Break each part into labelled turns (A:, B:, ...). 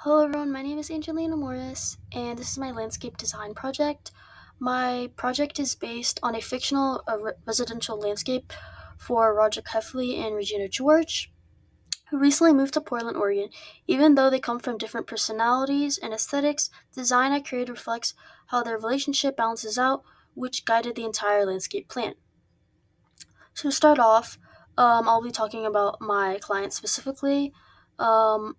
A: Hello everyone, my name is Angelina Morris, and this is my landscape design project. My project is based on a fictional residential landscape for Roger Heffley and Regina George, who recently moved to Portland, Oregon. Even though they come from different personalities and aesthetics, the design I created reflects how their relationship balances out, which guided the entire landscape plan. So to start off, I'll be talking about my client specifically. Um,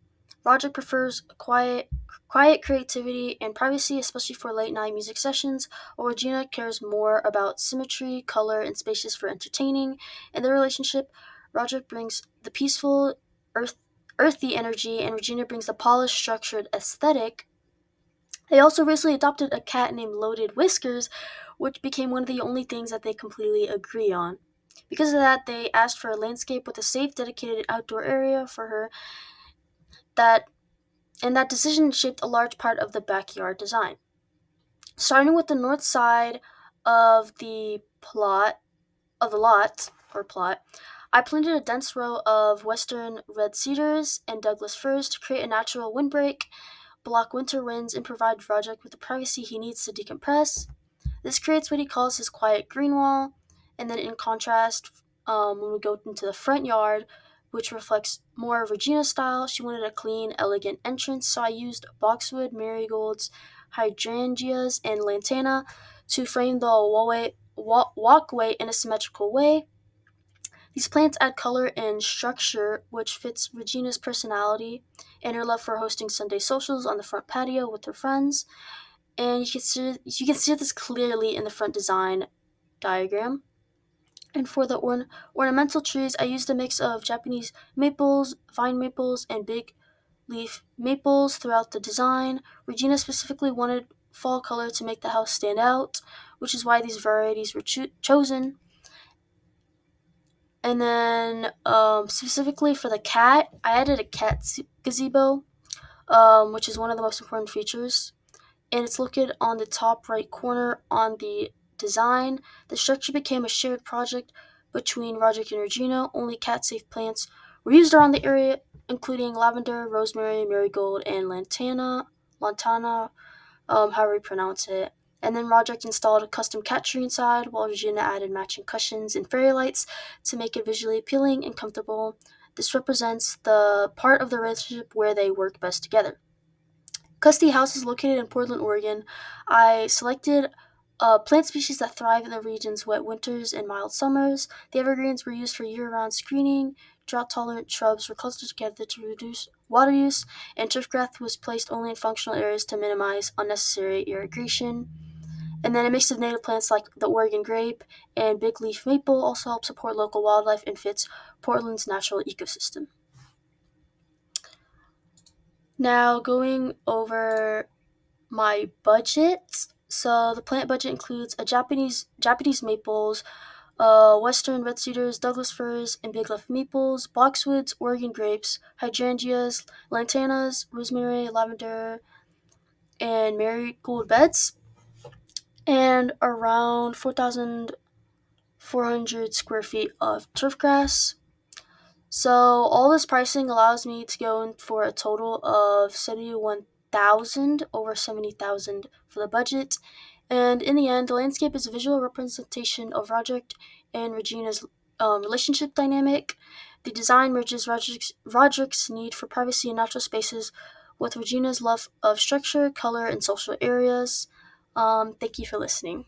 A: Roger prefers quiet creativity and privacy, especially for late night music sessions, while Regina cares more about symmetry, color, and spaces for entertaining. In their relationship, Roger brings the peaceful, earth, earthy energy, and Regina brings the polished, structured aesthetic. They also recently adopted a cat named Loaded Whiskers, which became one of the only things that they completely agree on. Because of that, they asked for a landscape with a safe, dedicated outdoor area for her that and that decision shaped a large part of the backyard design. Starting with the north side of the plot of the lot or plot, I planted a dense row of western red cedars and Douglas firs to create a natural windbreak, block winter winds, and provide Project with the privacy he needs to decompress. This creates what he calls his quiet green wall, and then in contrast, when we go into the front yard, which reflects more of Regina's style, she wanted a clean, elegant entrance, so I used boxwood, marigolds, hydrangeas, and lantana to frame the walkway in a symmetrical way. These plants add color and structure, which fits Regina's personality and her love for hosting Sunday socials on the front patio with her friends. And you can see this clearly in the front design diagram. And for the ornamental trees, I used a mix of Japanese maples, vine maples, and big leaf maples throughout the design. Regina specifically wanted fall color to make the house stand out, which is why these varieties were chosen. And then specifically for the cat, I added a cat gazebo, which is one of the most important features, and it's located on the top right corner on the design. The structure became a shared project between Roderick and Regina. Only cat-safe plants were used around the area, including lavender, rosemary, marigold, and lantana, however you pronounce it. And then Roderick installed a custom cat tree inside, while Regina added matching cushions and fairy lights to make it visually appealing and comfortable. This represents the part of the relationship where they work best together. Because the house is located in Portland, Oregon, I selected plant species that thrive in the region's wet winters and mild summers. The evergreens were used for year-round screening. Drought-tolerant shrubs were clustered together to reduce water use, and turfgrass was placed only in functional areas to minimize unnecessary irrigation. And then a mix of native plants like the Oregon grape and big leaf maple also help support local wildlife and fits Portland's natural ecosystem. Now, going over my budget. So the plant budget includes a Japanese maples, western red cedars, Douglas firs, and big leaf maples, boxwoods, Oregon grapes, hydrangeas, lantanas, rosemary, lavender, and marigold beds, and around 4,400 square feet of turf grass. So all this pricing allows me to go in for a total of 71,000, over 70,000 for the budget. And in the end, the landscape is a visual representation of Roderick and Regina's relationship dynamic. The design merges Roderick's need for privacy and natural spaces with Regina's love of structure, color, and social areas. Thank you for listening.